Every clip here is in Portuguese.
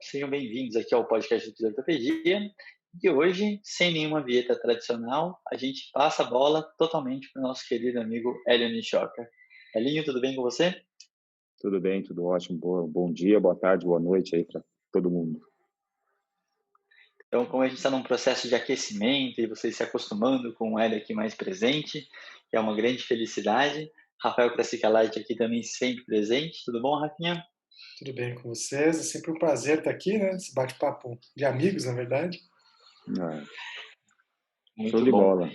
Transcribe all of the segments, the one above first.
Sejam bem-vindos aqui ao podcast do Fisiortopedia. E hoje, sem nenhuma vinheta tradicional, a gente passa a bola totalmente para o nosso querido amigo Hélio Nishioka. Elinho, tudo bem com você? Tudo bem, tudo ótimo. Bom dia, boa tarde, boa noite aí para todo mundo. Então, como a gente está num processo de aquecimento e vocês se acostumando com o Hélio aqui mais presente, que é uma grande felicidade. Rafael Krasicalati aqui também sempre presente. Tudo bom, Rafinha? Tudo bem com vocês? É sempre um prazer estar aqui, né? Esse bate-papo de amigos, na verdade. Ah, show Muito de bom. bola.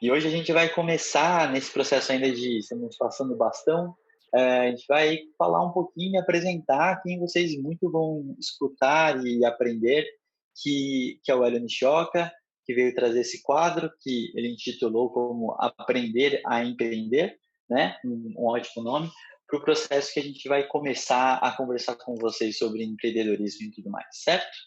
E hoje a gente vai começar nesse processo ainda de estamos passando o bastão. A gente vai falar um pouquinho, apresentar quem vocês muito vão escutar e aprender, que é o Hélio Nishioka, que veio trazer esse quadro que ele intitulou como Aprender a Empreender, né? Um ótimo nome, para o processo que a gente vai começar a conversar com vocês sobre empreendedorismo e tudo mais, certo?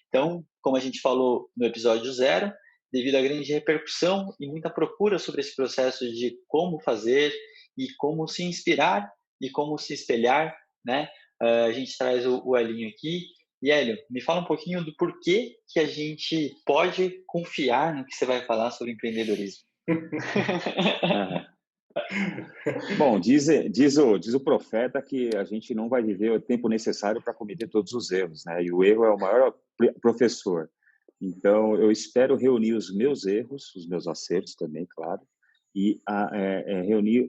Então, como a gente falou no episódio 0, devido à grande repercussão e muita procura sobre esse processo de como fazer e como se inspirar e como se espelhar, né? A gente traz o Elinho aqui. E, Hélio, me fala um pouquinho do porquê que a gente pode confiar no que você vai falar sobre empreendedorismo. Bom, diz o profeta que a gente não vai viver o tempo necessário para cometer todos os erros, né? E o erro é o maior professor. Então, eu espero reunir os meus erros, os meus acertos também, claro, e reunir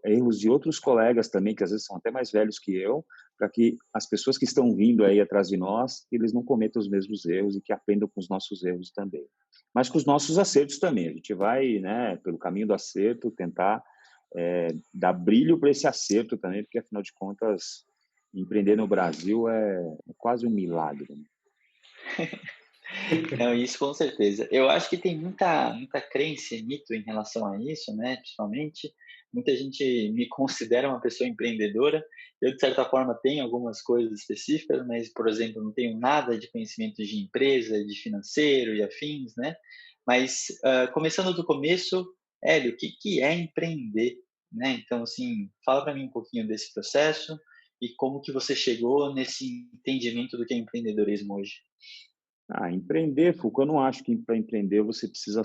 erros de outros colegas também, que às vezes são até mais velhos que eu, para que as pessoas que estão vindo aí atrás de nós, eles não cometam os mesmos erros e que aprendam com os nossos erros também. Mas com os nossos acertos também. A gente vai, né, pelo caminho do acerto, tentar dar brilho para esse acerto também, porque afinal de contas, empreender no Brasil é quase um milagre. Né? Não, isso com certeza. Eu acho que tem muita crença e mito em relação a isso, né? Principalmente, muita gente me considera uma pessoa empreendedora. Eu, de certa forma, tenho algumas coisas específicas, mas, por exemplo, não tenho nada de conhecimento de empresa, de financeiro e afins, né? Mas, começando do começo, Hélio, o que é empreender, né? Então, assim, fala para mim um pouquinho desse processo e como que você chegou nesse entendimento do que é empreendedorismo hoje. Empreender, Foucault, eu não acho que para empreender você precisa,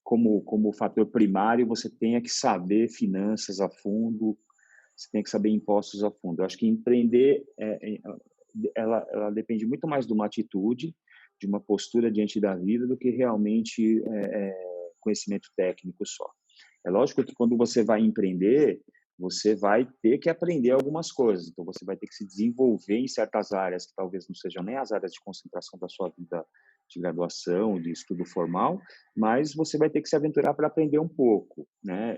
como fator primário, você tenha que saber finanças a fundo, você tem que saber impostos a fundo. Eu acho que empreender, ela depende muito mais de uma atitude, de uma postura diante da vida, do que realmente conhecimento técnico só. É lógico que quando você vai empreender, você vai ter que aprender algumas coisas. Então, você vai ter que se desenvolver em certas áreas que talvez não sejam nem as áreas de concentração da sua vida de graduação, de estudo formal, mas você vai ter que se aventurar para aprender um pouco, né?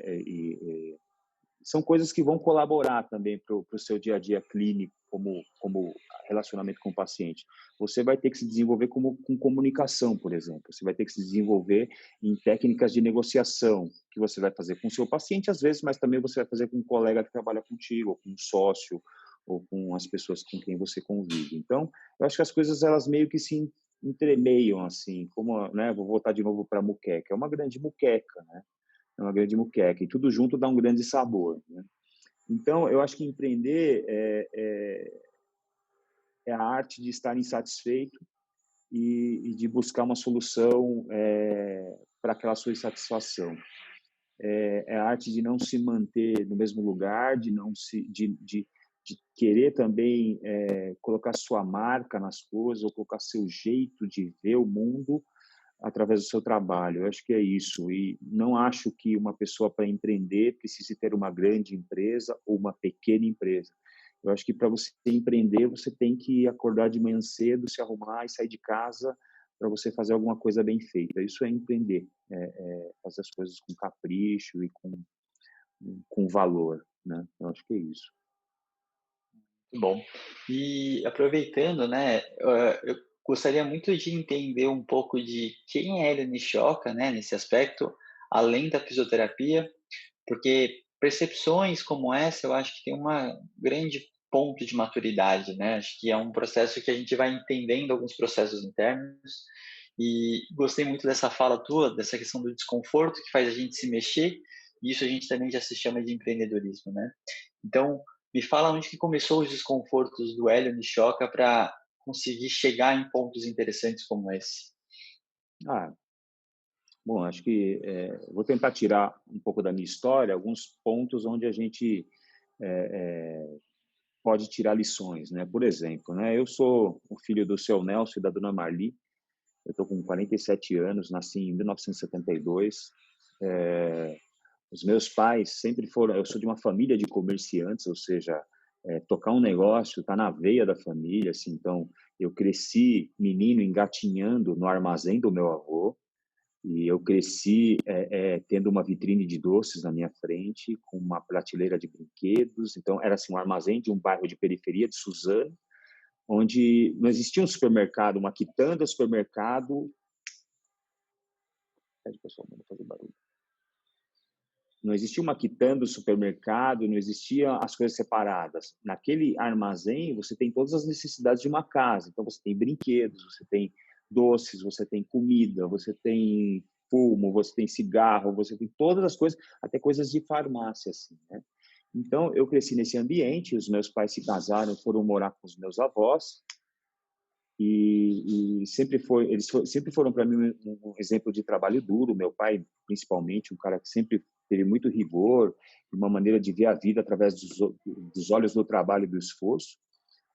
São coisas que vão colaborar também para o seu dia a dia clínico, como relacionamento com o paciente. Você vai ter que se desenvolver com comunicação, por exemplo. Você vai ter que se desenvolver em técnicas de negociação, que você vai fazer com o seu paciente, às vezes, mas também você vai fazer com um colega que trabalha contigo, ou com um sócio, ou com as pessoas com quem você convive. Então, eu acho que as coisas, elas meio que se entremeiam, assim, como, né, vou voltar de novo para a muqueca. É uma grande muqueca, né? É uma grande muqueca, e tudo junto dá um grande sabor, né? Então, eu acho que empreender é a arte de estar insatisfeito e de buscar uma solução para aquela sua insatisfação. É a arte de não se manter no mesmo lugar, de querer também colocar sua marca nas coisas, ou colocar seu jeito de ver o mundo através do seu trabalho. Eu acho que é isso. E não acho que uma pessoa, para empreender, precise ter uma grande empresa ou uma pequena empresa. Eu acho que para você empreender, você tem que acordar de manhã cedo, se arrumar e sair de casa para você fazer alguma coisa bem feita. Isso é empreender, fazer as coisas com capricho e com valor, né? Eu acho que é isso. Muito bom. E aproveitando, né, eu gostaria muito de entender um pouco de quem é Hélio Nishioka, né, nesse aspecto, além da fisioterapia, porque percepções como essa, eu acho que tem uma grande ponto de maturidade, né? Acho que é um processo que a gente vai entendendo alguns processos internos e gostei muito dessa fala tua, dessa questão do desconforto que faz a gente se mexer, e isso a gente também já se chama de empreendedorismo, né? Então, Me fala onde que começou os desconfortos do Hélio Nishioca para conseguir chegar em pontos interessantes como esse. Ah, bom, acho que vou tentar tirar um pouco da minha história alguns pontos onde a gente pode tirar lições, né? Por exemplo, né? Eu sou o filho do seu Nelson e da dona Marli. Eu estou com 47 anos, nasci em 1972. Os meus pais sempre foram. Eu sou de uma família de comerciantes, ou seja, tocar um negócio está na veia da família. Assim, então, eu cresci menino engatinhando no armazém do meu avô. E eu cresci tendo uma vitrine de doces na minha frente, com uma prateleira de brinquedos. Então, era assim, um armazém de um bairro de periferia de Suzano, onde não existia um supermercado, uma quitanda supermercado. Pede pessoal, não fazer barulho. Não existia uma quitanda do supermercado, não existia as coisas separadas. Naquele armazém, você tem todas as necessidades de uma casa. Então, você tem brinquedos, você tem doces, você tem comida, você tem fumo, você tem cigarro, você tem todas as coisas, até coisas de farmácia, assim, né? Então, eu cresci nesse ambiente, os meus pais se casaram, foram morar com os meus avós, e sempre foram para mim um exemplo de trabalho duro. Meu pai, principalmente, um cara que sempre teve muito rigor, uma maneira de ver a vida através dos olhos do trabalho e do esforço.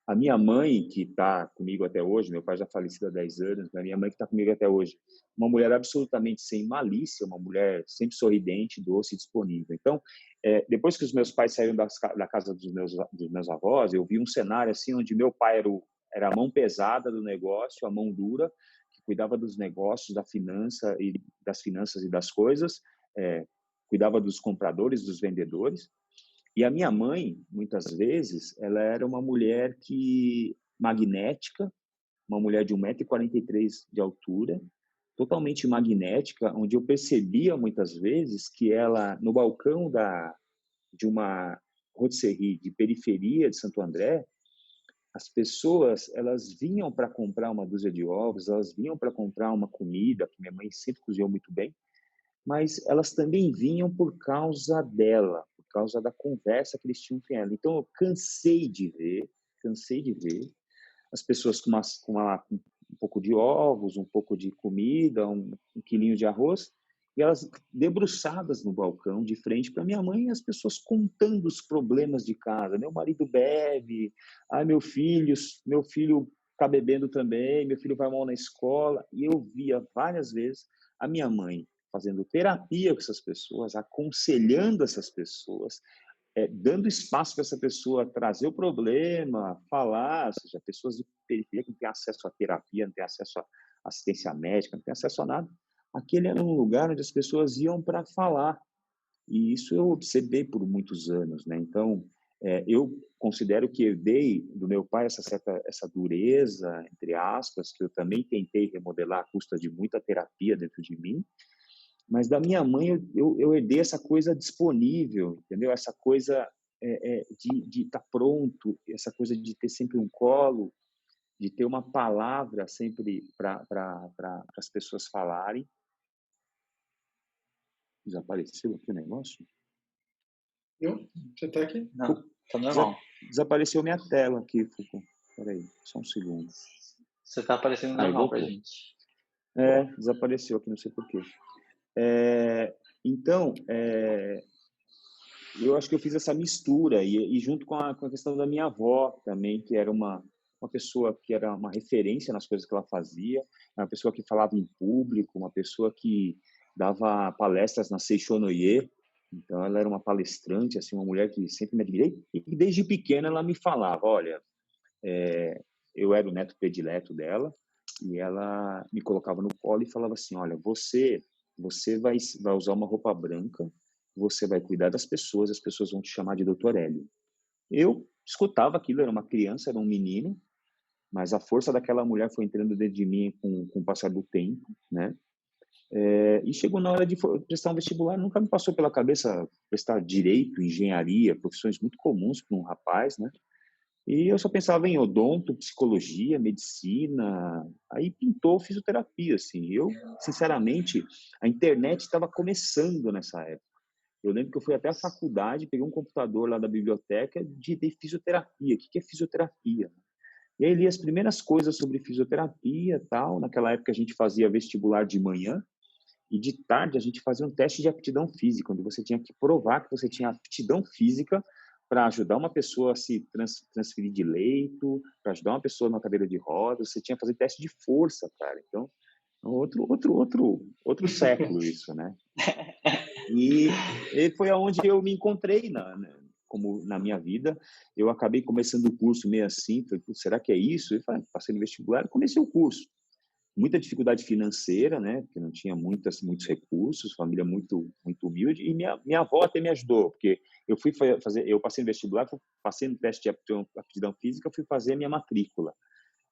A minha mãe, que está comigo até hoje, meu pai já falecido há 10 anos, a minha mãe que está comigo até hoje, uma mulher absolutamente sem malícia, uma mulher sempre sorridente, doce e disponível. Então, depois que os meus pais saíram da casa dos meus avós, eu vi um cenário assim onde meu pai era a mão pesada do negócio, a mão dura, que cuidava dos negócios, das finanças e das coisas, cuidava dos compradores, dos vendedores. E a minha mãe, muitas vezes, ela era uma mulher magnética, uma mulher de 1,43 m de altura, totalmente magnética, onde eu percebia muitas vezes que ela, no balcão de uma rotisserie de periferia de Santo André, as pessoas, elas vinham para comprar uma dúzia de ovos, elas vinham para comprar uma comida, que minha mãe sempre cozinhou muito bem, mas elas também vinham por causa dela, por causa da conversa que eles tinham com ela. Então, eu cansei de ver as pessoas com um pouco de ovos, um pouco de comida, um quilinho de arroz, e elas debruçadas no balcão, de frente para minha mãe, e as pessoas contando os problemas de casa. Meu marido bebe, meu filho está bebendo também, meu filho vai mal na escola. E eu via várias vezes a minha mãe fazendo terapia com essas pessoas, aconselhando essas pessoas, dando espaço para essa pessoa trazer o problema, falar, ou seja, pessoas de periferia que não têm acesso à terapia, não têm acesso à assistência médica, não têm acesso a nada. Aquele era um lugar onde as pessoas iam para falar, e isso eu observei por muitos anos, né? Então, eu considero que herdei do meu pai essa dureza, entre aspas, que eu também tentei remodelar à custa de muita terapia dentro de mim, mas da minha mãe eu herdei essa coisa disponível, entendeu? Essa coisa de estar pronto, essa coisa de ter sempre um colo, de ter uma palavra sempre para as pessoas falarem. Desapareceu aqui o negócio? Não? Você está aqui? Não, tá normal. Desapareceu minha tela aqui, Foucault. Espera aí, só um segundo. Você tá aparecendo Aí, normal pra voltou. gente. Desapareceu aqui, não sei porquê. Então, eu acho que eu fiz essa mistura e junto com a questão da minha avó também, que era uma pessoa que era uma referência nas coisas que ela fazia, uma pessoa que falava em público, uma pessoa que dava palestras na Seixonoye. Então ela era uma palestrante, assim, uma mulher que sempre me admirei, e desde pequena ela me falava, olha, eu era o neto predileto dela, e ela me colocava no colo e falava assim, olha, você vai usar uma roupa branca, você vai cuidar das pessoas, as pessoas vão te chamar de Dr. Hélio. Eu escutava aquilo, era uma criança, era um menino, mas a força daquela mulher foi entrando dentro de mim com o passar do tempo, né? E chegou na hora de prestar um vestibular, nunca me passou pela cabeça prestar direito, engenharia, profissões muito comuns para um rapaz, né? E eu só pensava em odonto, psicologia, medicina, aí pintou fisioterapia, assim. Eu, sinceramente, a internet estava começando nessa época. Eu lembro que eu fui até a faculdade, peguei um computador lá da biblioteca de fisioterapia. O que é fisioterapia? E aí li as primeiras coisas sobre fisioterapia e tal. Naquela época a gente fazia vestibular de manhã e de tarde a gente fazia um teste de aptidão física, onde você tinha que provar que você tinha aptidão física para ajudar uma pessoa a se transferir de leito, para ajudar uma pessoa na cadeira de rodas. Você tinha que fazer teste de força, cara. Então, outro século isso, né? E foi aonde eu me encontrei como na minha vida. Eu acabei começando o curso meio assim, falei, será que é isso? Eu falei, passei no vestibular e comecei o curso. Muita dificuldade financeira, né? Porque não tinha muitos recursos, família muito humilde, e minha avó até me ajudou, porque eu passei no vestibular, passei no teste de aptidão física, fui fazer a minha matrícula.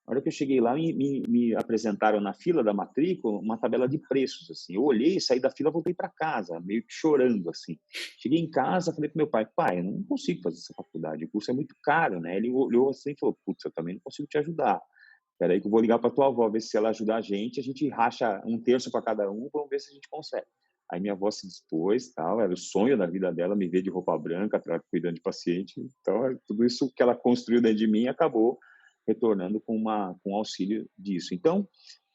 Na hora que eu cheguei lá, me apresentaram na fila da matrícula uma tabela de preços, assim. Eu olhei, saí da fila, voltei para casa, meio que chorando, assim. Cheguei em casa, falei para meu pai, eu não consigo fazer essa faculdade, o curso é muito caro, né? Ele olhou assim e falou, putz, eu também não consigo te ajudar. Espera aí que eu vou ligar para tua avó, ver se ela ajudar a gente racha um terço para cada um, vamos ver se a gente consegue. Aí minha avó se dispôs, tal, era o sonho da vida dela me ver de roupa branca, cuidando de paciente. Então, tudo isso que ela construiu dentro de mim acabou retornando com auxílio disso. Então,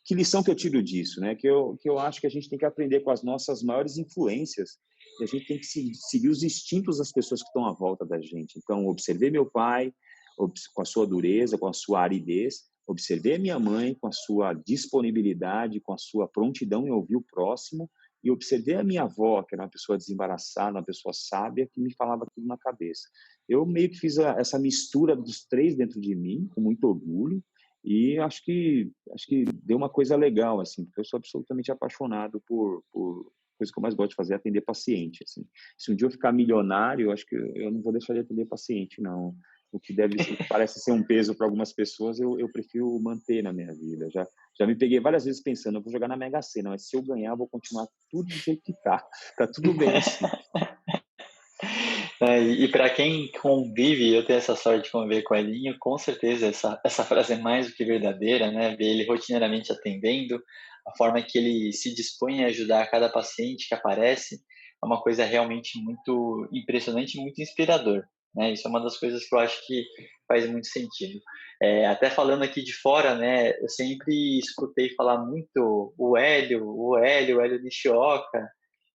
que lição que eu tiro disso, né? Que eu acho que a gente tem que aprender com as nossas maiores influências e a gente tem que seguir os instintos das pessoas que estão à volta da gente. Então, observei meu pai com a sua dureza, com a sua aridez, observei a minha mãe com a sua disponibilidade, com a sua prontidão em ouvir o próximo, e observei a minha avó, que era uma pessoa desembaraçada, uma pessoa sábia, que me falava tudo na cabeça. Eu meio que fiz essa mistura dos três dentro de mim, com muito orgulho, e acho que deu uma coisa legal, assim, porque eu sou absolutamente apaixonado por coisa que eu mais gosto de fazer, é atender paciente, assim. Se um dia eu ficar milionário, eu acho que eu não vou deixar de atender paciente, não. O que parece ser um peso para algumas pessoas, eu prefiro manter na minha vida. Já me peguei várias vezes pensando, eu vou jogar na Mega Sena, mas se eu ganhar, eu vou continuar tudo do jeito que tá. Tá tudo bem assim. E para quem convive, eu tenho essa sorte de conviver com o Elinho, com certeza essa frase é mais do que verdadeira, né? Ver ele rotineiramente atendendo, a forma que ele se dispõe a ajudar cada paciente que aparece, é uma coisa realmente muito impressionante e muito inspirador, né? Isso é uma das coisas que eu acho que faz muito sentido. Até falando aqui de fora, né? Eu sempre escutei falar muito o Hélio Nishioka.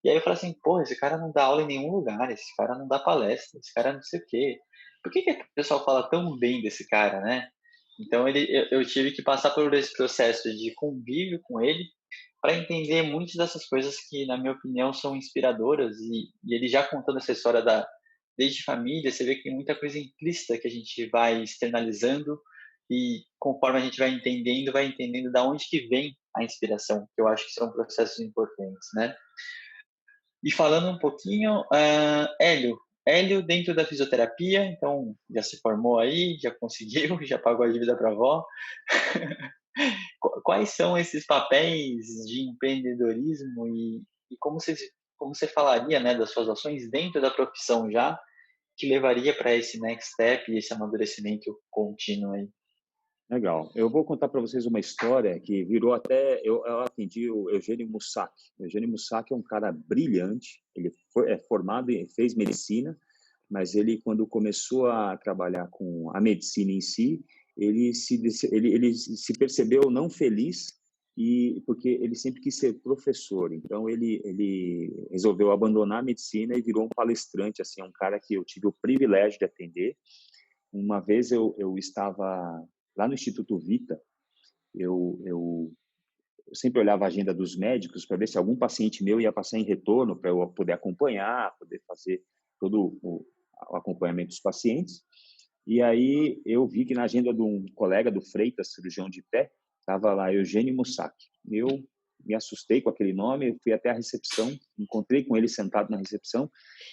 E aí eu falei assim, porra, esse cara não dá aula em nenhum lugar, esse cara não dá palestra, esse cara não sei o quê. Por que o pessoal fala tão bem desse cara, né? Então eu tive que passar por esse processo de convívio com ele para entender muitas dessas coisas que, na minha opinião, são inspiradoras. E ele já contando essa história desde família, você vê que tem muita coisa implícita que a gente vai externalizando e conforme a gente vai entendendo da onde que vem a inspiração, que eu acho que são processos importantes, né? E falando um pouquinho, Hélio dentro da fisioterapia, então já se formou aí, já conseguiu, já pagou a dívida para a avó. Quais são esses papéis de empreendedorismo e como você falaria, né, das suas ações dentro da profissão já, que levaria para esse next step e esse amadurecimento contínuo aí? Legal. Eu vou contar para vocês uma história que virou até... Eu atendi o Eugênio Mussac. O Eugênio Mussac é um cara brilhante. Ele é formado e fez medicina, mas ele, quando começou a trabalhar com a medicina em si, ele se percebeu não feliz porque ele sempre quis ser professor. Então, ele resolveu abandonar a medicina e virou um palestrante, assim, um cara que eu tive o privilégio de atender. Uma vez eu estava lá no Instituto Vita, eu sempre olhava a agenda dos médicos para ver se algum paciente meu ia passar em retorno para eu poder acompanhar, poder fazer todo o acompanhamento dos pacientes. E aí eu vi que na agenda de um colega do Freitas, cirurgião de pé, estava lá Eugênio Mussac. Eu me assustei com aquele nome, fui até a recepção, encontrei com ele sentado na recepção,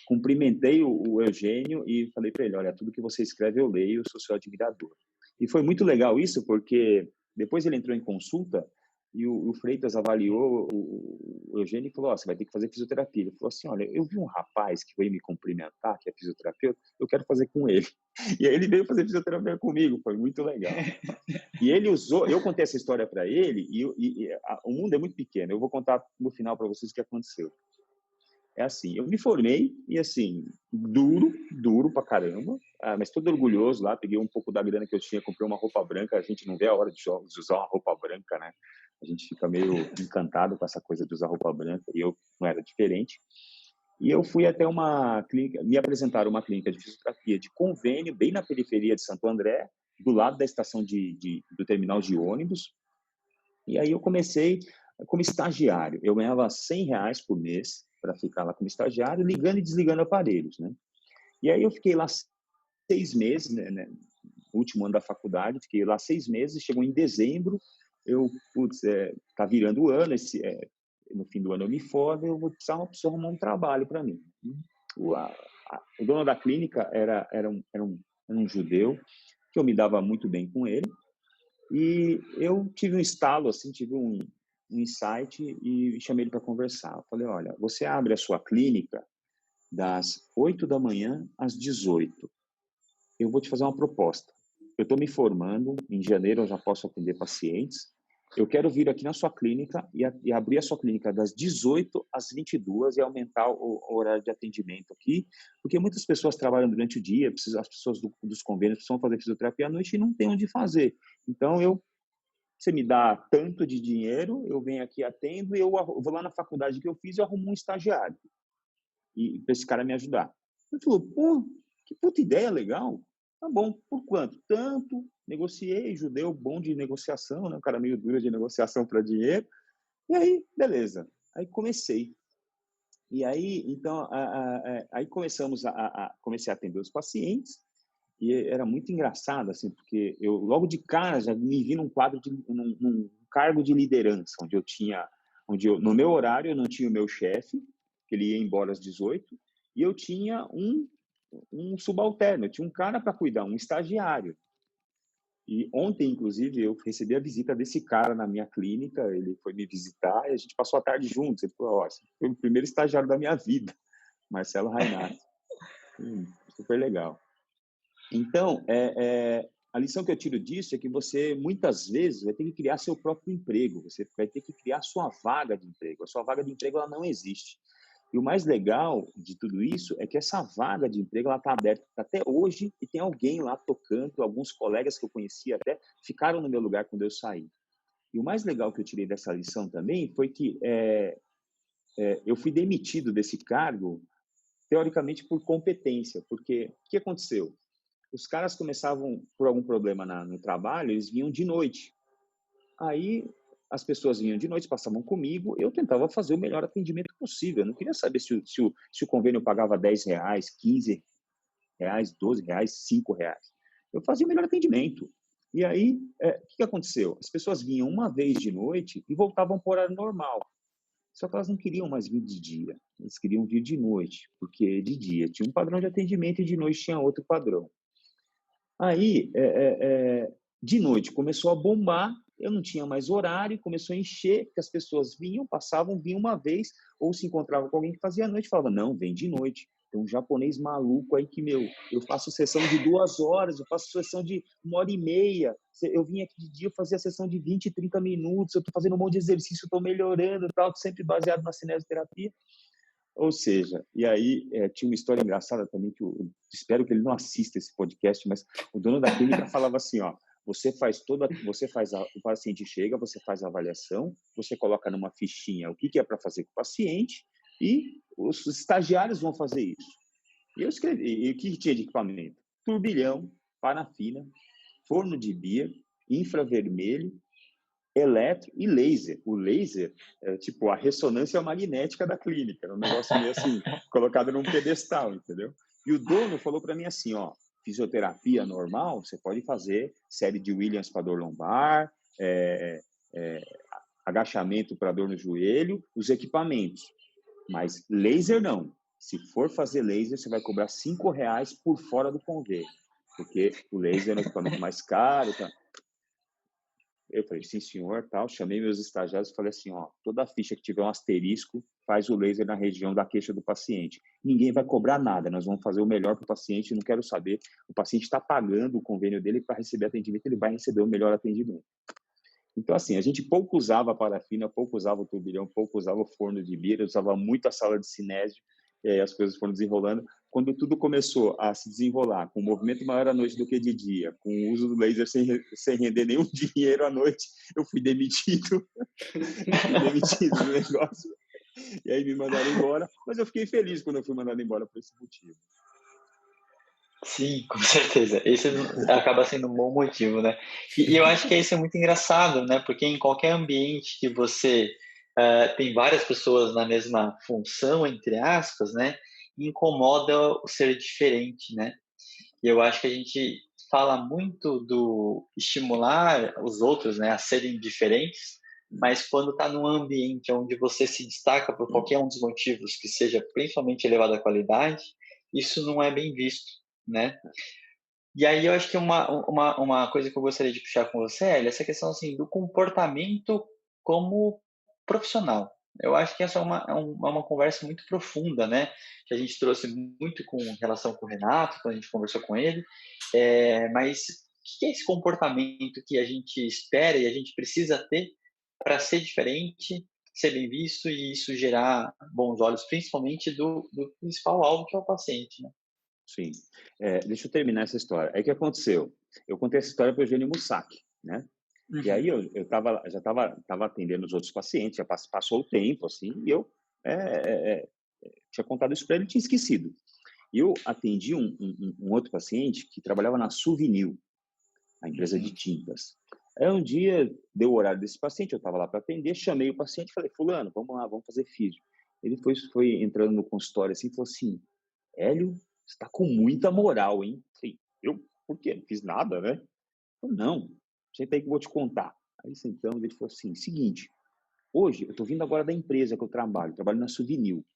cumprimentei o Eugênio e falei para ele, olha, tudo que você escreve eu leio, eu sou seu admirador. E foi muito legal isso, porque depois ele entrou em consulta e o Freitas avaliou o Eugênio e falou, você vai ter que fazer fisioterapia. Ele falou assim, olha, eu vi um rapaz que veio me cumprimentar, que é fisioterapeuta, eu quero fazer com ele. E aí ele veio fazer fisioterapia comigo, foi muito legal. E ele usou, eu contei essa história para ele, o mundo é muito pequeno, eu vou contar no final para vocês o que aconteceu. é assim, eu me formei e, assim, duro pra caramba, mas todo orgulhoso lá, peguei um pouco da grana que eu tinha, comprei uma roupa branca, a gente não vê a hora de usar uma roupa branca, né? A gente fica meio encantado com essa coisa de usar roupa branca, e eu não era diferente. E eu fui até uma clínica, me apresentaram uma clínica de fisioterapia de convênio, bem na periferia de Santo André, do lado da estação do terminal de ônibus. E aí eu comecei como estagiário. Eu ganhava R$ 100 por mês para ficar lá como estagiário, ligando e desligando aparelhos, né? E aí eu fiquei lá 6 meses, né, no último ano da faculdade, fiquei lá 6 meses, chegou em dezembro, tá virando o ano, no fim do ano eu me formo, eu vou precisar arrumar um trabalho para mim. O dono da clínica era um judeu, que eu me dava muito bem com ele, e eu tive um estalo, assim, tive um insight e chamei ele para conversar. Eu falei, olha, você abre a sua clínica das 8 da manhã às 18. Eu vou te fazer uma proposta. Eu estou me formando, em janeiro eu já posso atender pacientes. Eu quero vir aqui na sua clínica e abrir a sua clínica das 18 às 22 e aumentar o horário de atendimento aqui, porque muitas pessoas trabalham durante o dia, as pessoas dos convênios precisam fazer fisioterapia à noite e não tem onde fazer. Então, você me dá tanto de dinheiro, eu venho aqui, atendo, e eu vou lá na faculdade que eu fiz e arrumo um estagiário para esse cara me ajudar. Ele falou, pô, que puta ideia legal. Tá bom, por quanto? Tanto, negociei, judeu bom de negociação, né? Um cara meio duro de negociação para dinheiro. E aí, beleza. Aí comecei. E aí, então, aí comecei a atender os pacientes, e era muito engraçado, assim, porque eu logo de cara já me vi num num cargo de liderança, no meu horário eu não tinha o meu chefe, que ele ia embora às 18, e eu tinha um subalterno, eu tinha um cara para cuidar, um estagiário. E ontem, inclusive, eu recebi a visita desse cara na minha clínica, ele foi me visitar e a gente passou a tarde juntos. Ele falou, ó, foi o primeiro estagiário da minha vida, Marcelo Reinhardt. Super legal. Então, a lição que eu tiro disso é que você, muitas vezes, vai ter que criar seu próprio emprego, você vai ter que criar sua vaga de emprego. A sua vaga de emprego ela não existe. E o mais legal de tudo isso é que essa vaga de emprego está aberta até hoje e tem alguém lá tocando, alguns colegas que eu conhecia até ficaram no meu lugar quando eu saí. E o mais legal que eu tirei dessa lição também foi que eu fui demitido desse cargo, teoricamente, por competência, porque o que aconteceu? Os caras começavam, por algum problema no trabalho, eles vinham de noite. Aí as pessoas vinham de noite, passavam comigo, eu tentava fazer o melhor atendimento possível. Eu não queria saber se o convênio pagava R$10, R$15, R$12, R$5. Eu fazia o melhor atendimento. E aí, o que aconteceu? As pessoas vinham uma vez de noite e voltavam para o horário normal. Só que elas não queriam mais vir de dia, elas queriam vir de noite, porque de dia tinha um padrão de atendimento e de noite tinha outro padrão. Aí, de noite, começou a bombar, eu não tinha mais horário, começou a encher, porque as pessoas vinham uma vez, ou se encontravam com alguém que fazia a noite, falava, não, vem de noite. Tem um japonês maluco aí que, eu faço sessão de 2 horas, eu faço sessão de 1h30, eu vim aqui de dia, eu fazia sessão de 20, 30 minutos, eu estou fazendo um monte de exercício, estou melhorando, tal, sempre baseado na cinesioterapia. Ou seja, e aí tinha uma história engraçada também, que eu espero que ele não assista esse podcast, mas o dono da clínica falava assim, ó, o paciente chega, você faz a avaliação, você coloca numa fichinha o que é para fazer com o paciente e os estagiários vão fazer isso. E eu escrevi, e o que tinha de equipamento? Turbilhão, parafina, forno de beer, infravermelho, eletro e laser. O laser é tipo a ressonância magnética da clínica, um negócio meio assim, colocado num pedestal, entendeu? E o dono falou para mim assim, ó, fisioterapia normal, você pode fazer série de Williams para dor lombar, agachamento para dor no joelho, os equipamentos. Mas laser não. Se for fazer laser, você vai cobrar R$5 por fora do convênio, porque o laser é um equipamento mais caro, tá? Eu falei, sim, senhor, tal. Chamei meus estagiários e falei assim, ó, toda ficha que tiver um asterisco, faz o laser na região da queixa do paciente. Ninguém vai cobrar nada, nós vamos fazer o melhor para o paciente, não quero saber. O paciente está pagando o convênio dele para receber atendimento, ele vai receber o melhor atendimento. Então, assim, a gente pouco usava a parafina, pouco usava o turbilhão, pouco usava o forno de mira, usava muito a sala de cinésio, e aí as coisas foram desenrolando. Quando tudo começou a se desenrolar, com um movimento maior à noite do que de dia, com o uso do laser sem render nenhum dinheiro à noite, eu fui demitido. Fui demitido do negócio. E aí me mandaram embora. Mas eu fiquei feliz quando eu fui mandado embora por esse motivo. Sim, com certeza. Esse acaba sendo um bom motivo, né? E eu acho que isso é muito engraçado, né? Porque em qualquer ambiente que você tem várias pessoas na mesma função, entre aspas, né? Incomoda o ser diferente, né? E eu acho que a gente fala muito do estimular os outros, né, a serem diferentes, mas quando está num ambiente onde você se destaca por qualquer um dos motivos, que seja principalmente elevada qualidade, isso não é bem visto, né? E aí eu acho que uma coisa que eu gostaria de puxar com você, é essa questão assim, do comportamento como profissional. Eu acho que essa é uma conversa muito profunda, né? Que a gente trouxe muito com relação com o Renato, quando a gente conversou com ele. Mas o que é esse comportamento que a gente espera e a gente precisa ter para ser diferente, ser bem visto e isso gerar bons olhos, principalmente do principal alvo, que é o paciente, né? Sim. Deixa eu terminar essa história. Aí o que aconteceu? Eu contei essa história para o Eugênio Mussac, né? E aí Uhum. eu já estava atendendo os outros pacientes, já passou o tempo, assim, e eu tinha contado isso para ele e tinha esquecido. E eu atendi um outro paciente que trabalhava na Suvinil, a empresa de Uhum. tintas. Aí um dia deu o horário desse paciente, eu estava lá para atender, chamei o paciente e falei, fulano, vamos lá, vamos fazer físio. Ele foi entrando no consultório assim e falou assim, Hélio, você está com muita moral, hein? Falei, eu? Por quê? Não fiz nada, né? Falei, não, senta aí que eu vou te contar. Aí sentamos, ele falou assim, seguinte, hoje, eu estou vindo agora da empresa que eu trabalho na Suvinil.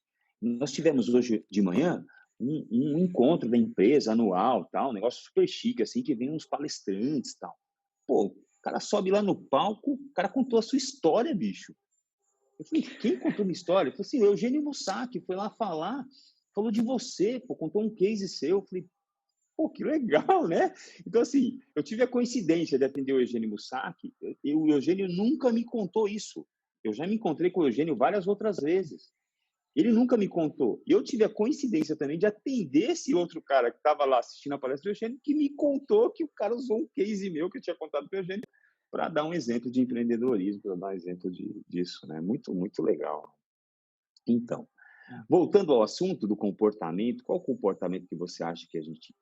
Nós tivemos hoje de manhã um encontro da empresa anual, tal, um negócio super chique, assim, que vem uns palestrantes tal. Pô, o cara sobe lá no palco, o cara contou a sua história, bicho. Eu falei, quem contou minha história? Ele falou assim, o Eugênio Mussac foi lá falar, falou de você, pô, contou um case seu. Eu falei, pô, que legal, né? Então, assim, eu tive a coincidência de atender o Eugênio Mussac, e o Eugênio nunca me contou isso. Eu já me encontrei com o Eugênio várias outras vezes. Ele nunca me contou. E eu tive a coincidência também de atender esse outro cara que estava lá assistindo a palestra do Eugênio, que me contou que o cara usou um case meu que eu tinha contado para o Eugênio para dar um exemplo de empreendedorismo, para dar um exemplo disso, né? Muito, muito legal. Então, voltando ao assunto do comportamento, qual o comportamento que você acha que a gente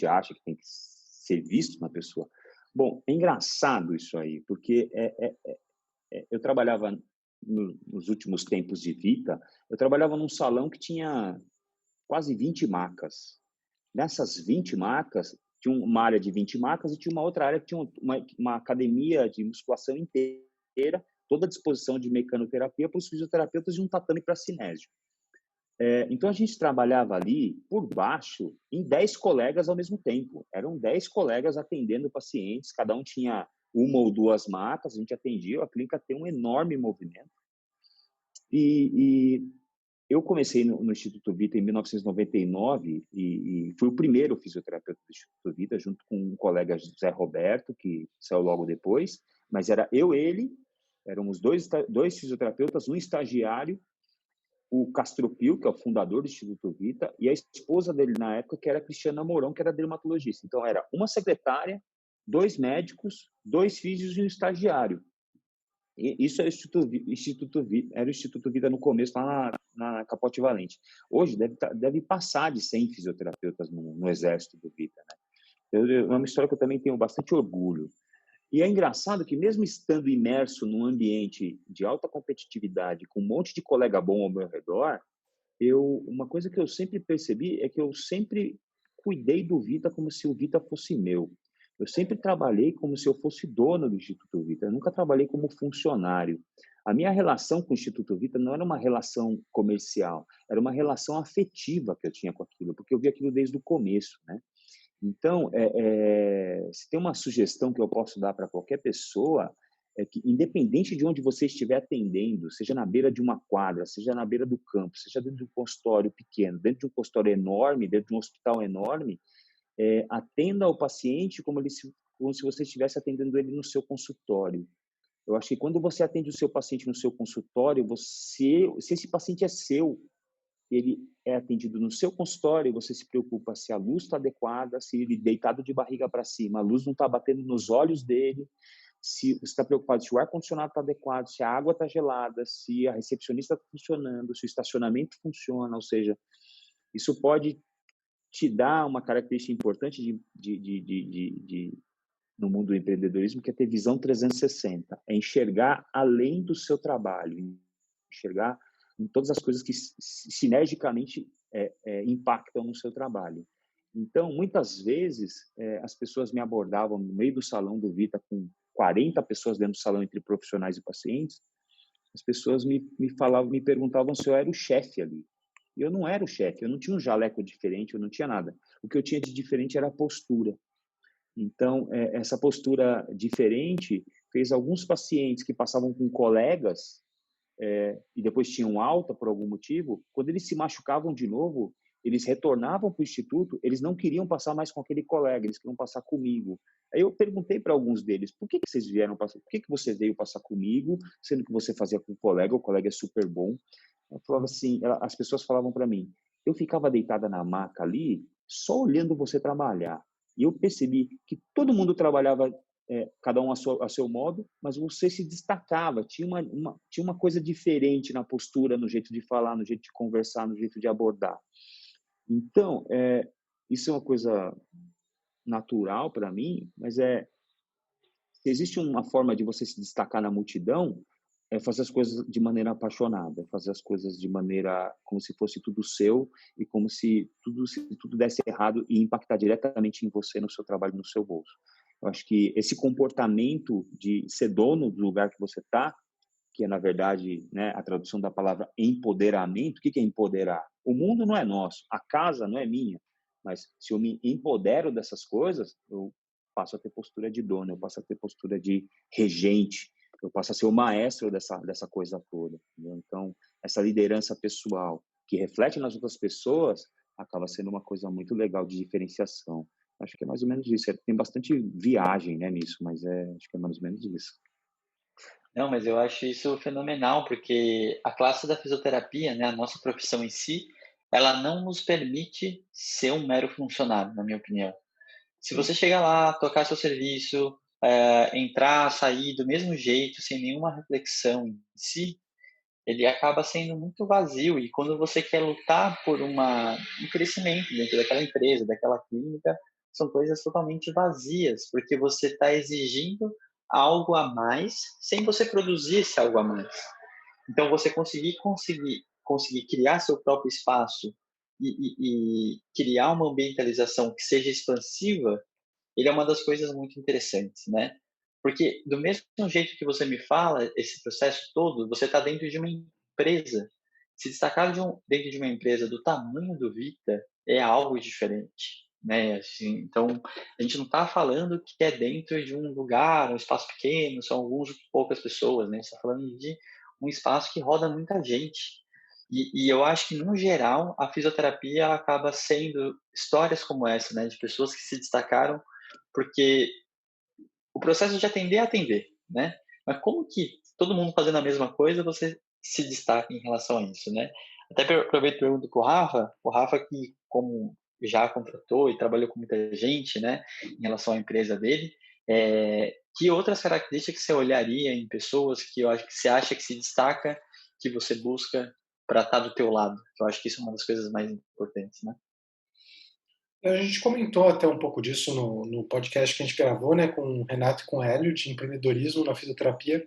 acha que tem que ser visto na pessoa? Bom, é engraçado isso aí, porque eu trabalhava nos últimos tempos de Vita, eu trabalhava num salão que tinha quase 20 macas. Nessas 20 macas, tinha uma área de 20 macas e tinha uma outra área que tinha uma academia de musculação inteira, toda à disposição de mecanoterapia para os fisioterapeutas e um tatame para cinésio. Então, a gente trabalhava ali, por baixo, em 10 colegas ao mesmo tempo. Eram 10 colegas atendendo pacientes, cada um tinha uma ou duas macas, a gente atendia, a clínica tem um enorme movimento. E eu comecei no Instituto Vita em 1999 e fui o primeiro fisioterapeuta do Instituto Vita, junto com um colega José Roberto, que saiu logo depois, mas era eu, ele, éramos dois fisioterapeutas, um estagiário, o Castropil, que é o fundador do Instituto Vita, e a esposa dele na época, que era a Cristiana Mourão, que era dermatologista. Então, era uma secretária, 2 médicos, 2 físios e um estagiário. Isso é era o Instituto Vida no começo, lá na Capote Valente. Hoje deve passar de 100 fisioterapeutas no exército do Vida. Né? É uma história que eu também tenho bastante orgulho. E é engraçado que, mesmo estando imerso num ambiente de alta competitividade, com um monte de colega bom ao meu redor, uma coisa que eu sempre percebi é que eu sempre cuidei do Vita como se o Vita fosse meu. Eu sempre trabalhei como se eu fosse dono do Instituto Vita. Eu nunca trabalhei como funcionário. A minha relação com o Instituto Vita não era uma relação comercial, era uma relação afetiva que eu tinha com aquilo, porque eu vi aquilo desde o começo, né? Então, se tem uma sugestão que eu posso dar para qualquer pessoa, é que, independente de onde você estiver atendendo, seja na beira de uma quadra, seja na beira do campo, seja dentro de um consultório pequeno, dentro de um consultório enorme, dentro de um hospital enorme, atenda ao paciente como como se você estivesse atendendo ele no seu consultório. Eu acho que quando você atende o seu paciente no seu consultório, se esse paciente é seu, ele é atendido no seu consultório, você se preocupa se a luz está adequada, se ele deitado de barriga para cima, a luz não está batendo nos olhos dele, se você está preocupado se o ar-condicionado está adequado, se a água está gelada, se a recepcionista está funcionando, se o estacionamento funciona, ou seja, isso pode te dar uma característica importante no mundo do empreendedorismo, que é ter visão 360, é enxergar além do seu trabalho, enxergar em todas as coisas que sinergicamente impactam no seu trabalho. Então, muitas vezes, as pessoas me abordavam no meio do salão do Vita, com 40 pessoas dentro do salão, entre profissionais e pacientes, as pessoas me perguntavam se eu era o chefe ali. E eu não era o chefe, eu não tinha um jaleco diferente, eu não tinha nada. O que eu tinha de diferente era a postura. Então, essa postura diferente fez alguns pacientes que passavam com colegas e depois tinham alta por algum motivo, quando eles se machucavam de novo, eles retornavam para o instituto, eles não queriam passar mais com aquele colega, eles queriam passar comigo. Aí eu perguntei para alguns deles, por que vocês vieram passar? Por que você veio passar comigo, sendo que você fazia com o colega é super bom? Eu falava assim, as pessoas falavam para mim, eu ficava deitada na maca ali, só olhando você trabalhar. E eu percebi que todo mundo trabalhava, cada um a seu modo, mas você se destacava, tinha uma coisa diferente na postura, no jeito de falar, no jeito de conversar, no jeito de abordar. Então, isso é uma coisa natural para mim, mas se existe uma forma de você se destacar na multidão, é fazer as coisas de maneira apaixonada, fazer as coisas de maneira como se fosse tudo seu e como se tudo desse errado e impactar diretamente em você, no seu trabalho, no seu bolso. Eu acho que esse comportamento de ser dono do lugar que você está, que é, na verdade, né, a tradução da palavra empoderamento. O que é empoderar? O mundo não é nosso, a casa não é minha, mas se eu me empodero dessas coisas, eu passo a ter postura de dono, eu passo a ter postura de regente, eu passo a ser o maestro dessa coisa toda. Entendeu? Então, essa liderança pessoal que reflete nas outras pessoas acaba sendo uma coisa muito legal de diferenciação. Acho que é mais ou menos isso. Tem bastante viagem, né, nisso, mas acho que é mais ou menos isso. Não, mas eu acho isso fenomenal, porque a classe da fisioterapia, né, a nossa profissão em si, ela não nos permite ser um mero funcionário, na minha opinião. Se você chegar lá, tocar seu serviço, entrar, sair do mesmo jeito, sem nenhuma reflexão em si, ele acaba sendo muito vazio. E quando você quer lutar por um crescimento dentro daquela empresa, daquela clínica, são coisas totalmente vazias, porque você está exigindo algo a mais sem você produzir esse algo a mais. Então, você conseguir criar seu próprio espaço e criar uma ambientalização que seja expansiva, ele é uma das coisas muito interessantes, né? Porque do mesmo jeito que você me fala, esse processo todo, você está dentro de uma empresa. Se destacar dentro de uma empresa do tamanho do Vita é algo diferente, né? Assim, então, a gente não está falando que é dentro de um lugar, um espaço pequeno, são poucas pessoas, né? Está falando de um espaço que roda muita gente. E eu acho que, no geral, a fisioterapia acaba sendo histórias como essa, né? De pessoas que se destacaram porque o processo de atender é atender, né? Mas como que todo mundo fazendo a mesma coisa, você se destaca em relação a isso, né? Até aproveito e pergunto para o Rafa que como já contratou e trabalhou com muita gente, né, em relação à empresa dele, que outras características você olharia em pessoas que eu acho que você acha que se destaca, que você busca para estar do teu lado? Eu acho que isso é uma das coisas mais importantes, né? A gente comentou até um pouco disso no podcast que a gente gravou, né, com o Renato e com o Hélio, de empreendedorismo na fisioterapia.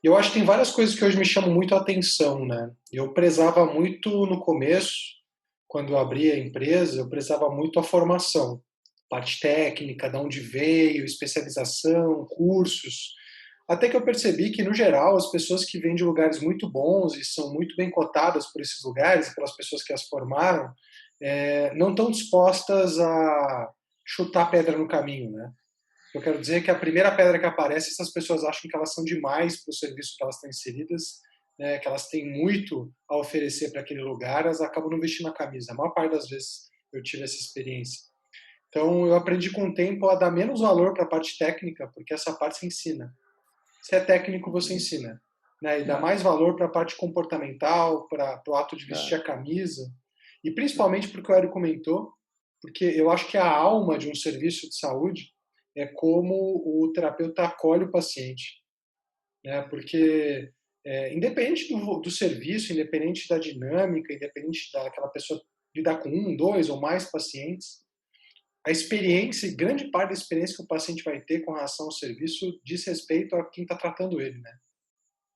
E eu acho que tem várias coisas que hoje me chamam muito a atenção, né? Eu prezava muito no começo, quando eu abri a empresa, eu prezava muito a formação, parte técnica, de onde veio, especialização, cursos. Até que eu percebi que, no geral, as pessoas que vêm de lugares muito bons e são muito bem cotadas por esses lugares e pelas pessoas que as formaram, não estão dispostas a chutar pedra no caminho, né? Eu quero dizer que a primeira pedra que aparece, essas pessoas acham que elas são demais para o serviço que elas estão inseridas, né, que elas têm muito a oferecer para aquele lugar, elas acabam não vestindo a camisa. A maior parte das vezes eu tive essa experiência. Então, eu aprendi com o tempo a dar menos valor para a parte técnica, porque essa parte se ensina. Se é técnico, você ensina. Né? E dá mais valor para a parte comportamental, para o ato de vestir a camisa. E principalmente porque o Hélio comentou, porque eu acho que a alma de um serviço de saúde é como o terapeuta acolhe o paciente. Né? Porque, independente do serviço, independente da dinâmica, independente daquela pessoa lidar com um, dois ou mais pacientes, a experiência, grande parte da experiência que o paciente vai ter com relação ao serviço diz respeito a quem está tratando ele, né?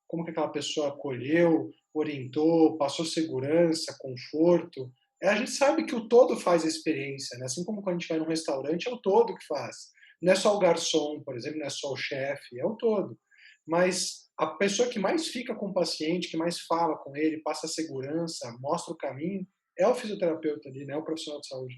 Como que aquela pessoa acolheu, orientou, passou segurança, conforto. A gente sabe que o todo faz a experiência, né? Assim como quando a gente vai num restaurante, é o todo que faz. Não é só o garçom, por exemplo, não é só o chefe, é o todo. Mas a pessoa que mais fica com o paciente, que mais fala com ele, passa segurança, mostra o caminho, é o fisioterapeuta ali, né? O profissional de saúde.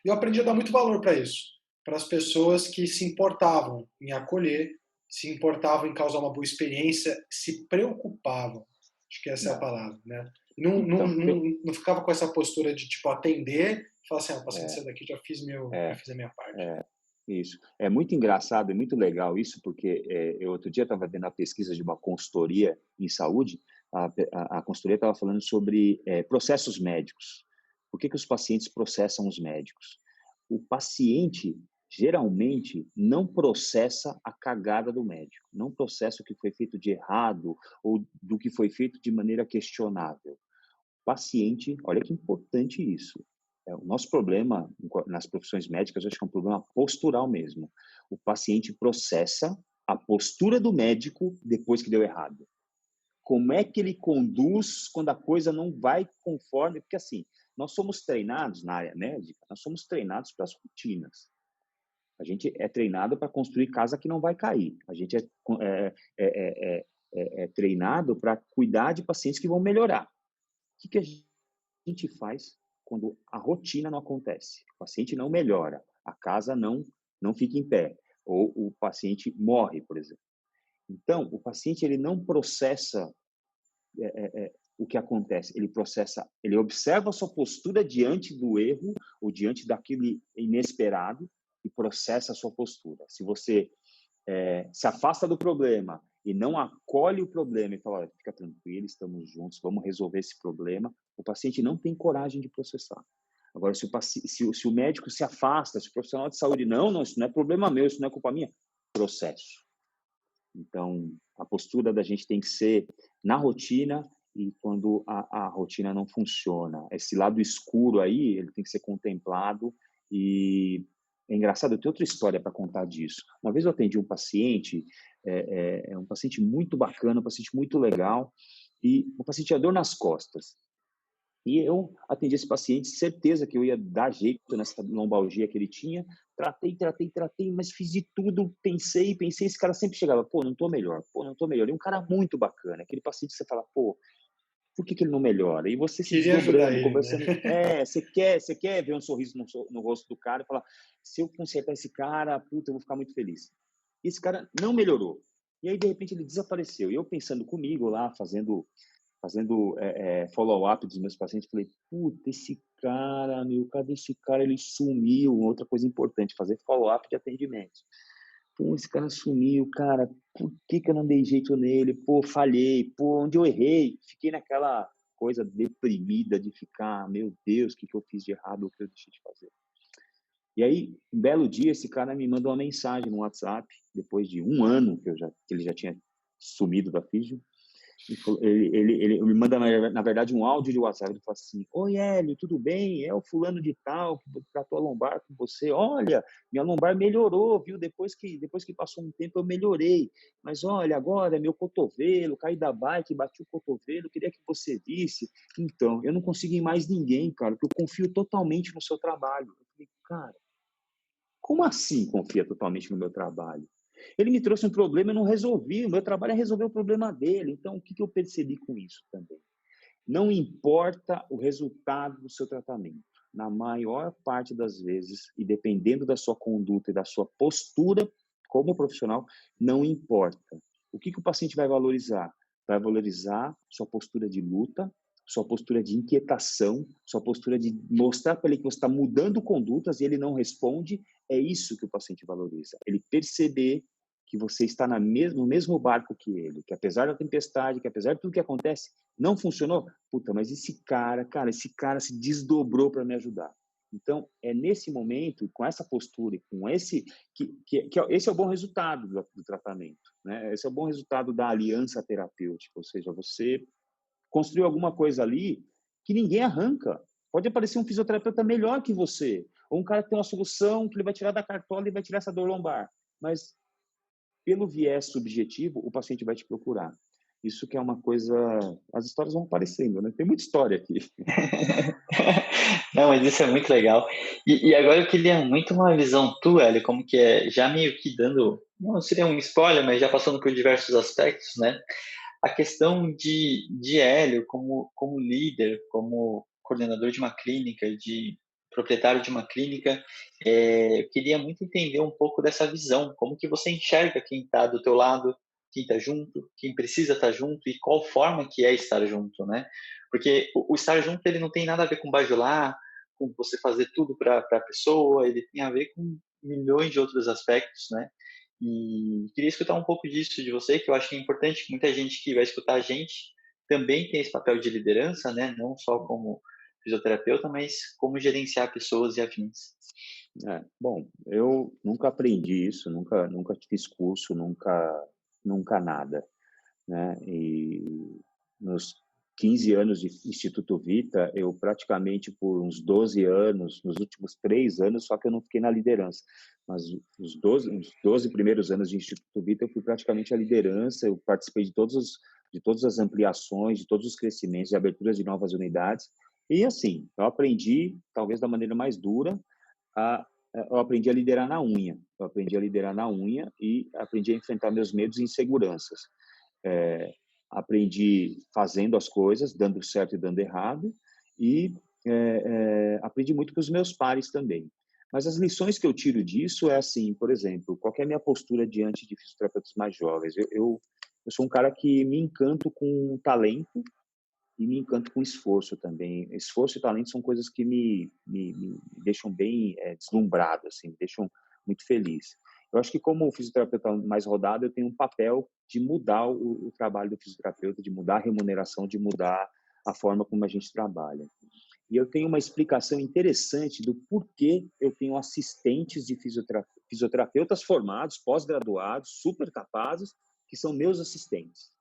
E eu aprendi a dar muito valor para isso, para as pessoas que se importavam em acolher, se importavam em causar uma boa experiência, se preocupavam. Acho que essa é a palavra, né? Não ficava com essa postura de tipo atender, falar assim, o paciente saiu daqui, já fiz a minha parte. Isso. É muito engraçado, é muito legal isso, porque eu outro dia estava vendo a pesquisa de uma consultoria em saúde, a consultoria estava falando sobre processos médicos. Por que os pacientes processam os médicos? O paciente, geralmente, não processa a cagada do médico, não processa o que foi feito de errado ou do que foi feito de maneira questionável. O paciente, olha que importante isso. O nosso problema nas profissões médicas, eu acho que é um problema postural mesmo. O paciente processa a postura do médico depois que deu errado. Como é que ele conduz quando a coisa não vai conforme? Porque, assim, nós somos treinados na área médica, nós somos treinados para as rotinas. A gente é treinado para construir casa que não vai cair. A gente é treinado para cuidar de pacientes que vão melhorar. O que a gente faz quando a rotina não acontece? O paciente não melhora, a casa não fica em pé, ou o paciente morre, por exemplo. Então, o paciente ele não processa o que acontece, ele observa a sua postura diante do erro ou diante daquele inesperado e processa a sua postura. Se você se afasta do problema e não acolhe o problema e fala, olha, fica tranquilo, estamos juntos, vamos resolver esse problema, o paciente não tem coragem de processar. Agora, se o médico se afasta, se o profissional de saúde, não, isso não é problema meu, isso não é culpa minha, processo. Então, a postura da gente tem que ser na rotina e quando a rotina não funciona. Esse lado escuro aí, ele tem que ser contemplado e é engraçado, eu tenho outra história para contar disso. Uma vez eu atendi um paciente, um paciente muito bacana, um paciente muito legal, e o paciente tinha dor nas costas. E eu atendi esse paciente, certeza que eu ia dar jeito nessa lombalgia que ele tinha. Tratei, mas fiz de tudo, pensei, esse cara sempre chegava, pô, não tô melhor. E um cara muito bacana, aquele paciente que você fala, pô, por que ele não melhora? E você se Queria ajudar desdobrando, ele, conversando. né? Você quer ver um sorriso no rosto do cara e falar, se eu consertar esse cara, puta, eu vou ficar muito feliz. E esse cara não melhorou. E aí, de repente, ele desapareceu. E eu pensando comigo lá, fazendo follow-up dos meus pacientes, falei, puta, esse cara, cadê esse cara? Ele sumiu. Outra coisa importante, fazer follow-up de atendimento. Pô, esse cara sumiu, cara, por que eu não dei jeito nele? Pô, falhei, pô, onde eu errei? Fiquei naquela coisa deprimida de ficar, meu Deus, o que eu fiz de errado, o que eu deixei de fazer? E aí, um belo dia, esse cara me mandou uma mensagem no WhatsApp, depois de um ano que ele já tinha sumido da Físio. Ele me manda, na verdade, um áudio de WhatsApp. Ele fala assim, oi, Hélio, tudo bem? É o fulano de tal que tratou a lombar com você. Olha, minha lombar melhorou, viu? Depois que passou um tempo, eu melhorei. Mas olha, agora meu cotovelo, caí da bike, bati o cotovelo, queria que você visse. Então, eu não consigo ir mais ninguém, cara, porque eu confio totalmente no seu trabalho. Eu falei, cara, como assim confia totalmente no meu trabalho? Ele me trouxe um problema e eu não resolvi. O meu trabalho é resolver o problema dele. Então, o que eu percebi com isso também? Não importa o resultado do seu tratamento. Na maior parte das vezes, e dependendo da sua conduta e da sua postura como profissional, não importa. O que o paciente vai valorizar? Vai valorizar sua postura de luta, sua postura de inquietação, sua postura de mostrar para ele que você está mudando condutas e ele não responde, é isso que o paciente valoriza. Ele perceber que você está no mesmo barco que ele, que apesar da tempestade, que apesar de tudo que acontece, não funcionou. Puta, mas esse cara se desdobrou para me ajudar. Então, é nesse momento, com essa postura e com esse esse é o bom resultado do tratamento, né? Esse é o bom resultado da aliança terapêutica, ou seja, você construiu alguma coisa ali que ninguém arranca. Pode aparecer um fisioterapeuta melhor que você, ou um cara que tem uma solução que ele vai tirar da cartola e vai tirar essa dor lombar, mas pelo viés subjetivo, o paciente vai te procurar. Isso que é uma coisa... As histórias vão aparecendo, né? Tem muita história aqui. Não, mas isso é muito legal. E agora eu queria muito uma visão tua, Hélio, como que é, já meio que dando, não seria um spoiler, mas já passando por diversos aspectos, né? A questão de Hélio como líder, como coordenador de uma clínica, de proprietário de uma clínica, eu queria muito entender um pouco dessa visão, como que você enxerga quem está do teu lado, quem está junto, quem precisa estar junto e qual forma que é estar junto, né? Porque o estar junto ele não tem nada a ver com bajular, com você fazer tudo para a pessoa, ele tem a ver com milhões de outros aspectos, né? E queria escutar um pouco disso de você, que eu acho que é importante que muita gente que vai escutar a gente também tem esse papel de liderança, né? Não só como fisioterapeuta, mas como gerenciar pessoas e afins. Bom, eu nunca aprendi isso, nunca fiz curso, nunca nada, né? E nos 15 anos de Instituto Vita, eu praticamente por uns 12 anos, nos últimos 3 anos, só que eu não fiquei na liderança, mas os 12 primeiros anos de Instituto Vita, eu fui praticamente a liderança, eu participei de todas as ampliações, de todos os crescimentos, de aberturas de novas unidades, e assim, eu aprendi, talvez da maneira mais dura, eu aprendi a liderar na unha. Eu aprendi a liderar na unha e aprendi a enfrentar meus medos e inseguranças. Aprendi fazendo as coisas, dando certo e dando errado, e aprendi muito com os meus pares também. Mas as lições que eu tiro disso é assim, por exemplo, qual é a minha postura diante de fisioterapeutas mais jovens? Eu sou um cara que me encanto com talento e me encanto com esforço também. Esforço e talento são coisas que me deixam bem deslumbrado, assim, me deixam muito feliz. Eu acho que como fisioterapeuta mais rodado, eu tenho um papel de mudar o trabalho do fisioterapeuta, de mudar a remuneração, de mudar a forma como a gente trabalha. E eu tenho uma explicação interessante do porquê eu tenho assistentes de fisioterapeutas formados, pós-graduados, super capazes, que são meus assistentes.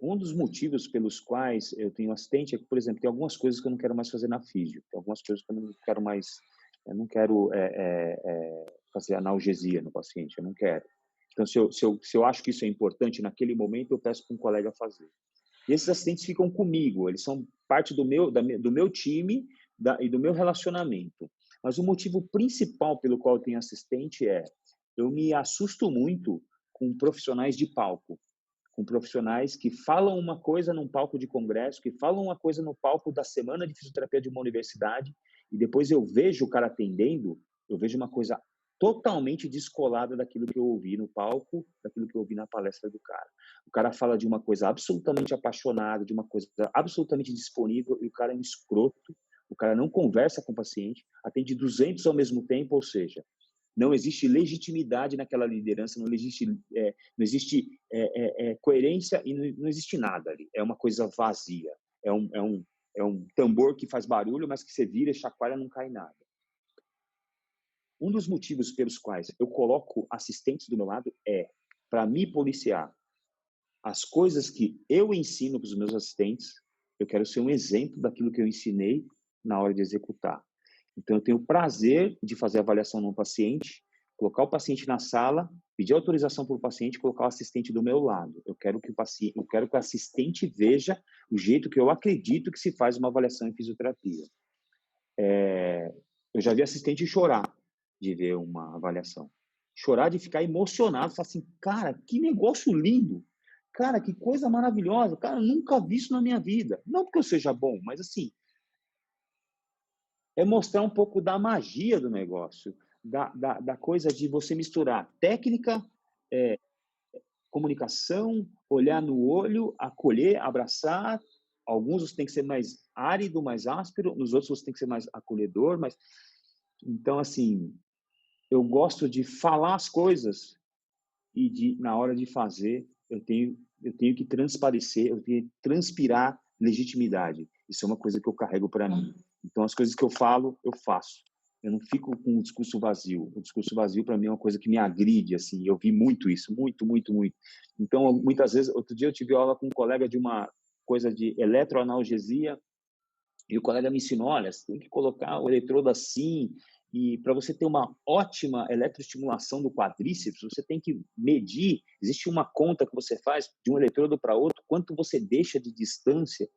Um dos motivos pelos quais eu tenho assistente é que, por exemplo, tem algumas coisas que eu não quero mais fazer na físio, tem algumas coisas que eu não quero mais, eu não quero fazer analgesia no paciente, eu não quero. Então, se eu acho que isso é importante naquele momento, eu peço para um colega fazer. E esses assistentes ficam comigo, eles são parte do meu time e do meu relacionamento. Mas o motivo principal pelo qual eu tenho assistente eu me assusto muito com profissionais de palco, com profissionais que falam uma coisa num palco de congresso, que falam uma coisa no palco da semana de fisioterapia de uma universidade, e depois eu vejo o cara atendendo, eu vejo uma coisa totalmente descolada daquilo que eu ouvi no palco, daquilo que eu ouvi na palestra do cara. O cara fala de uma coisa absolutamente apaixonada, de uma coisa absolutamente disponível, e o cara é um escroto, o cara não conversa com o paciente, atende 200 ao mesmo tempo, ou seja, não existe legitimidade naquela liderança, não existe coerência e não existe nada ali. É uma coisa vazia. É um tambor que faz barulho, mas que você vira e chacoalha, não cai nada. Um dos motivos pelos quais eu coloco assistentes do meu lado para me policiar. As coisas que eu ensino para os meus assistentes, eu quero ser um exemplo daquilo que eu ensinei na hora de executar. Então, eu tenho o prazer de fazer a avaliação num paciente, colocar o paciente na sala, pedir autorização para o paciente e colocar o assistente do meu lado. Eu quero que o assistente veja o jeito que eu acredito que se faz uma avaliação em fisioterapia. Eu já vi assistente chorar de ver uma avaliação. Chorar de ficar emocionado, falar assim, cara, que negócio lindo. Cara, que coisa maravilhosa. Cara, eu nunca vi isso na minha vida. Não porque eu seja bom, mas assim, é mostrar um pouco da magia do negócio, da coisa de você misturar técnica comunicação, olhar no olho, acolher, abraçar. Alguns você tem que ser mais árido, mais áspero, nos outros você tem que ser mais acolhedor, mas então assim, eu gosto de falar as coisas e na hora de fazer, eu tenho que transparecer, eu tenho que transpirar legitimidade. Isso é uma coisa que eu carrego para mim. Então, as coisas que eu falo, eu faço. Eu não fico com um discurso vazio. O discurso vazio, para mim, é uma coisa que me agride, assim. Eu vi muito isso, muito, muito, muito. Então, muitas vezes, outro dia eu tive aula com um colega de uma coisa de eletroanalgesia, e o colega me ensinou, olha, você tem que colocar o eletrodo assim, e para você ter uma ótima eletroestimulação do quadríceps, você tem que medir, existe uma conta que você faz de um eletrodo para outro, quanto você deixa de distância,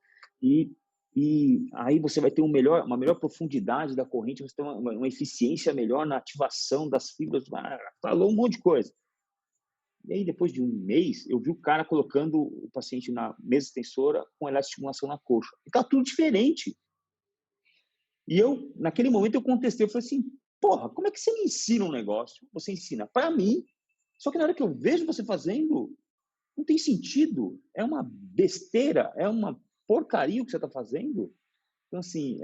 e, e aí você vai ter uma melhor profundidade da corrente, você tem uma eficiência melhor na ativação das fibras, falou um monte de coisa. E aí, depois de um mês, eu vi o cara colocando o paciente na mesa extensora com eletroestimulação na coxa. E tá tudo diferente. E eu, naquele momento, eu contestei. Eu falei assim, porra, como é que você me ensina um negócio? Você ensina para mim, só que na hora que eu vejo você fazendo, não tem sentido. É uma besteira, é uma porcaria o que você está fazendo. Então, assim,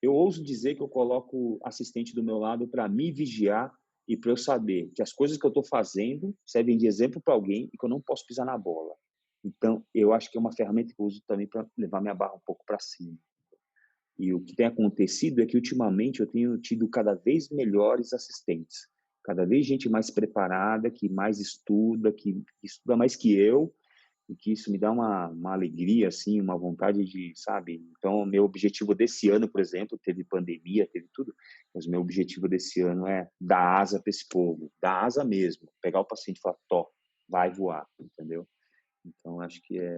eu ouso dizer que eu coloco assistente do meu lado para me vigiar e para eu saber que as coisas que eu estou fazendo servem de exemplo para alguém e que eu não posso pisar na bola. Então, eu acho que é uma ferramenta que eu uso também para levar minha barra um pouco para cima. E o que tem acontecido é que, ultimamente, eu tenho tido cada vez melhores assistentes. Cada vez gente mais preparada, que mais estuda, que estuda mais que eu, e que isso me dá uma alegria, assim, uma vontade de, sabe? Então, meu objetivo desse ano, por exemplo, teve pandemia, teve tudo, mas meu objetivo desse ano é dar asa para esse povo, dar asa mesmo, pegar o paciente e falar, tó, vai voar, entendeu? Então, acho que é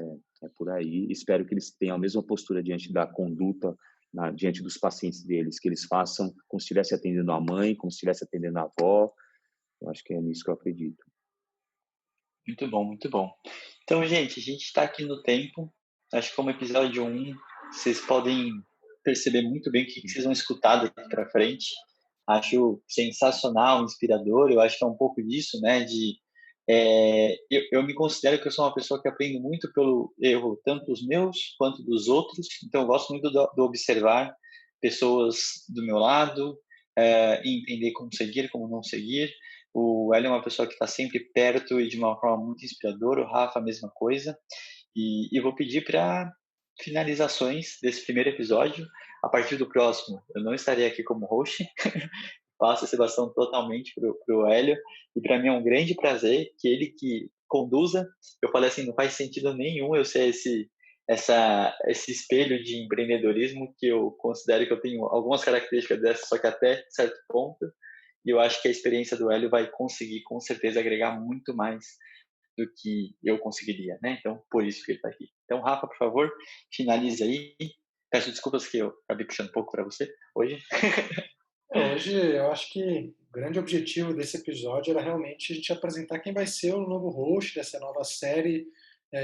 por aí. Espero que eles tenham a mesma postura diante da conduta, diante dos pacientes deles, que eles façam como se estivesse atendendo a mãe, como se estivesse atendendo a avó. Eu acho que é nisso que eu acredito. Muito bom, muito bom. Então, gente, a gente está aqui no tempo. Acho que como episódio 1, vocês podem perceber muito bem o que vocês vão escutar daqui para frente. Acho sensacional, inspirador. Eu acho que é um pouco disso, né? Eu me considero que eu sou uma pessoa que aprende muito pelo erro, tanto dos meus quanto dos outros. Então, eu gosto muito do observar pessoas do meu lado, e entender como seguir, como não seguir. O Hélio é uma pessoa que está sempre perto e de uma forma muito inspiradora. O Rafa, a mesma coisa. E vou pedir para finalizações desse primeiro episódio. A partir do próximo, eu não estarei aqui como host. Passo essa bastão totalmente para o Hélio. E para mim é um grande prazer que ele que conduza. Eu falei assim, não faz sentido nenhum eu ser esse espelho de empreendedorismo, que eu considero que eu tenho algumas características dessas, só que até certo ponto. E eu acho que a experiência do Hélio vai conseguir, com certeza, agregar muito mais do que eu conseguiria, né? Então, por isso que ele está aqui. Então, Rafa, por favor, finalize aí. Peço desculpas que eu acabei puxando um pouco para você hoje. Hoje, eu acho que o grande objetivo desse episódio era realmente a gente apresentar quem vai ser o novo host dessa nova série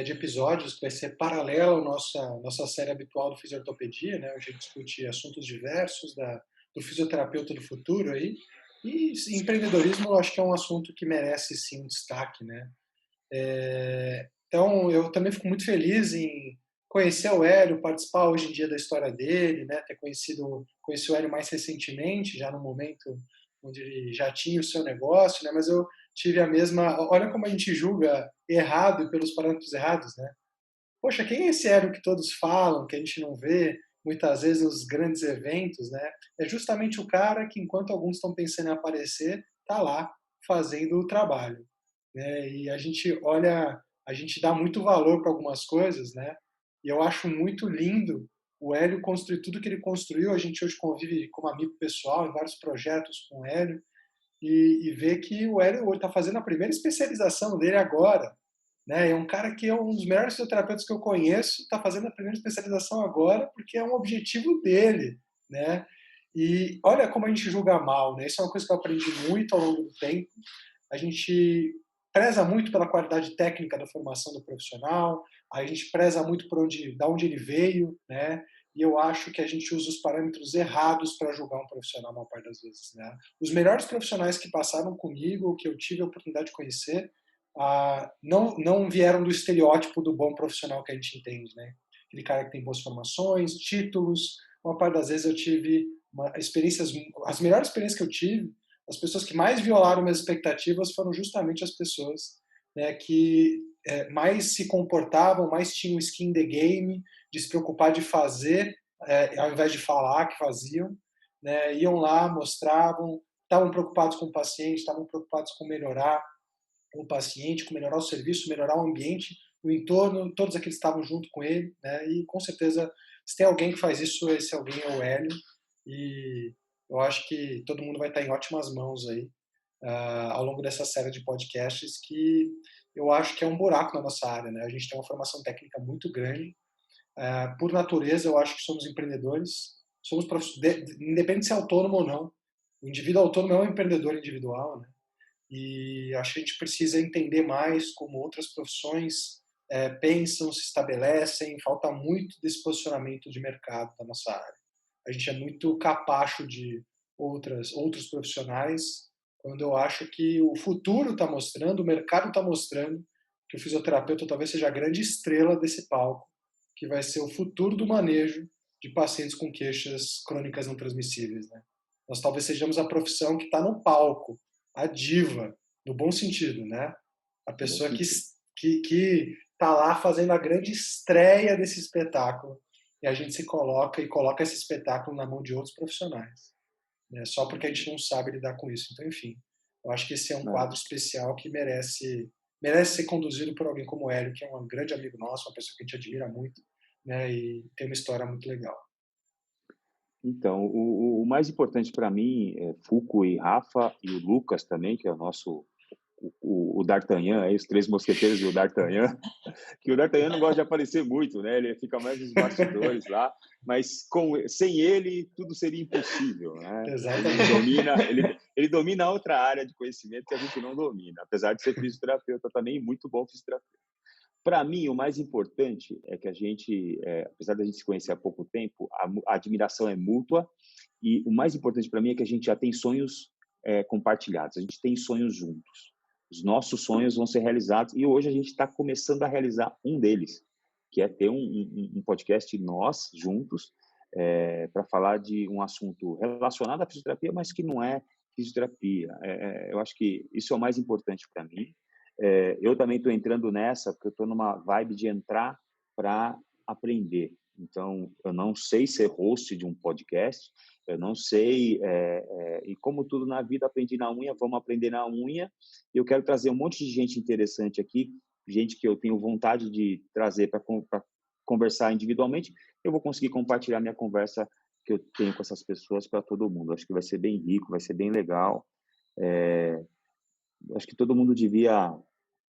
de episódios, que vai ser paralela à nossa série habitual do Fisiortopedia, né? Onde a gente discute assuntos diversos do fisioterapeuta do futuro aí. E empreendedorismo, eu acho que é um assunto que merece, sim, um destaque, né? Então, eu também fico muito feliz em conhecer o Hélio, participar hoje em dia da história dele, né? Conheci o Hélio mais recentemente, já no momento onde ele já tinha o seu negócio, né? Mas eu tive a mesma... Olha como a gente julga errado e pelos parâmetros errados, né? Poxa, quem é esse Hélio que todos falam, que a gente não vê muitas vezes nos grandes eventos, né? É justamente o cara que, enquanto alguns estão pensando em aparecer, está lá fazendo o trabalho, né? E a gente dá muito valor para algumas coisas, né? E eu acho muito lindo o Hélio construir tudo que ele construiu. A gente hoje convive como amigo pessoal em vários projetos com o Hélio e ver que o Hélio está fazendo a primeira especialização dele agora, né? É um cara que é um dos melhores fisioterapeutas que eu conheço, está fazendo a primeira especialização agora porque é um objetivo dele, né? E olha como a gente julga mal, né? Isso é uma coisa que eu aprendi muito ao longo do tempo. A gente preza muito pela qualidade técnica da formação do profissional, a gente preza muito por da onde ele veio, né? E eu acho que a gente usa os parâmetros errados para julgar um profissional a maior parte das vezes, né? Os melhores profissionais que passaram comigo, que eu tive a oportunidade de conhecer, não vieram do estereótipo do bom profissional que a gente entende, né? Aquele cara que tem boas formações, títulos. Uma parte das vezes eu tive as melhores experiências que eu tive, as pessoas que mais violaram minhas expectativas foram justamente as pessoas, né, que mais se comportavam, mais tinham skin in the game, de se preocupar de fazer, ao invés de falar que faziam, né? Iam lá, mostravam, estavam preocupados com o paciente, estavam preocupados com melhorar o paciente, com melhorar o serviço, melhorar o ambiente, o entorno, todos aqueles estavam junto com ele, né? E com certeza, se tem alguém que faz isso, esse alguém é o Hélio, e eu acho que todo mundo vai estar em ótimas mãos aí ao longo dessa série de podcasts que eu acho que é um buraco na nossa área, né? A gente tem uma formação técnica muito grande, por natureza eu acho que somos empreendedores, independente de ser autônomo ou não, o indivíduo autônomo é um empreendedor individual, né? E acho que a gente precisa entender mais como outras profissões pensam, se estabelecem. Falta muito desse posicionamento de mercado da nossa área. A gente é muito capacho de outros profissionais, quando eu acho que o futuro está mostrando, o mercado está mostrando que o fisioterapeuta talvez seja a grande estrela desse palco, que vai ser o futuro do manejo de pacientes com queixas crônicas não transmissíveis, né? Nós talvez sejamos a profissão que está no palco, a diva, no bom sentido, né? A pessoa que tá lá fazendo a grande estreia desse espetáculo e a gente se coloca e coloca esse espetáculo na mão de outros profissionais, né? Só porque a gente não sabe lidar com isso. Então, enfim, eu acho que esse é um quadro especial que merece ser conduzido por alguém como o Hélio, que é um grande amigo nosso, uma pessoa que a gente admira muito, né? E tem uma história muito legal. Então, o mais importante para mim é Foucault e Rafa e o Lucas também, que é o nosso o D'Artagnan, aí, os três mosqueteiros do D'Artagnan, que o D'Artagnan não gosta de aparecer muito, né? Ele fica mais nos bastidores lá, mas sem ele tudo seria impossível, né? Ele domina outra área de conhecimento que a gente não domina, apesar de ser fisioterapeuta também, muito bom fisioterapeuta. Para mim, o mais importante é que a gente, apesar da gente se conhecer há pouco tempo, a admiração é mútua e o mais importante para mim é que a gente já tem sonhos compartilhados, a gente tem sonhos juntos. Os nossos sonhos vão ser realizados e hoje a gente está começando a realizar um deles, que é ter um podcast nós juntos para falar de um assunto relacionado à fisioterapia, mas que não é fisioterapia. Eu acho que isso é o mais importante para mim. Eu também estou entrando nessa porque eu estou numa vibe de entrar para aprender. Então, eu não sei ser host de um podcast, eu não sei, e como tudo na vida, aprendi na unha, vamos aprender na unha. Eu quero trazer um monte de gente interessante aqui, gente que eu tenho vontade de trazer para conversar individualmente. Eu vou conseguir compartilhar minha conversa que eu tenho com essas pessoas para todo mundo. Acho que vai ser bem rico, vai ser bem legal. Acho que todo mundo devia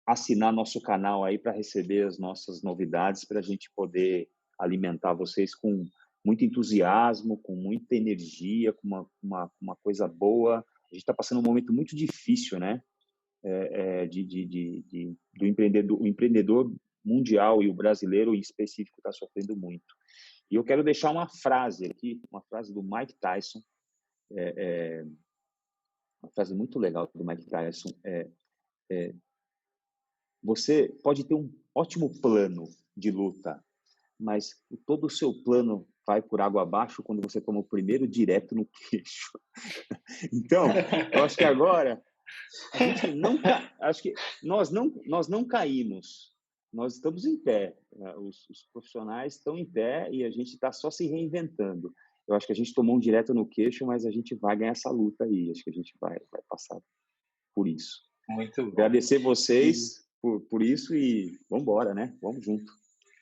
assinar nosso canal aí para receber as nossas novidades, para a gente poder alimentar vocês com muito entusiasmo, com muita energia, com uma coisa boa. A gente está passando um momento muito difícil, né? Do empreendedor, o empreendedor mundial e o brasileiro em específico está sofrendo muito. E eu quero deixar uma frase aqui, uma frase do Mike Tyson, uma frase muito legal do Mike Tyson. Você pode ter um ótimo plano de luta, mas todo o seu plano vai por água abaixo quando você toma o primeiro direto no queixo. Então, eu acho que agora a gente acho que nós não caímos, nós estamos em pé, os profissionais estão em pé e a gente está só se reinventando. Eu acho que a gente tomou um direto no queixo, mas a gente vai ganhar essa luta aí, acho que a gente vai passar por isso. Muito bom. Agradecer vocês por isso e vamos embora, né? Vamos junto.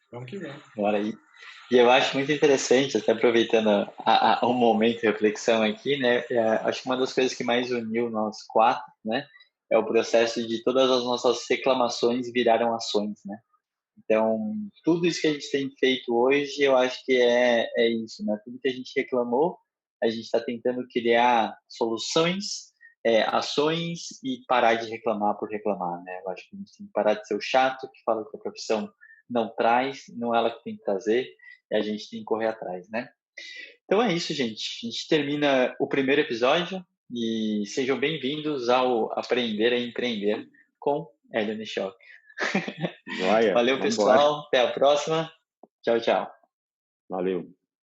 Vamos que vamos. Bora aí. E eu acho muito interessante, até aproveitando um momento de reflexão aqui, né? Acho que uma das coisas que mais uniu nós quatro, né? É o processo de todas as nossas reclamações viraram ações, né? Então, tudo isso que a gente tem feito hoje, eu acho que é isso, né? Tudo que a gente reclamou, a gente está tentando criar soluções, ações e parar de reclamar por reclamar, né? Eu acho que a gente tem que parar de ser o chato que fala que a profissão não traz, não é ela que tem que trazer, e a gente tem que correr atrás, né? Então é isso, gente. A gente termina o primeiro episódio e sejam bem-vindos ao Aprender a Empreender com Hélio Nishoka. Joia. Valeu, Vambora. pessoal. Até a próxima. Tchau, tchau. Valeu.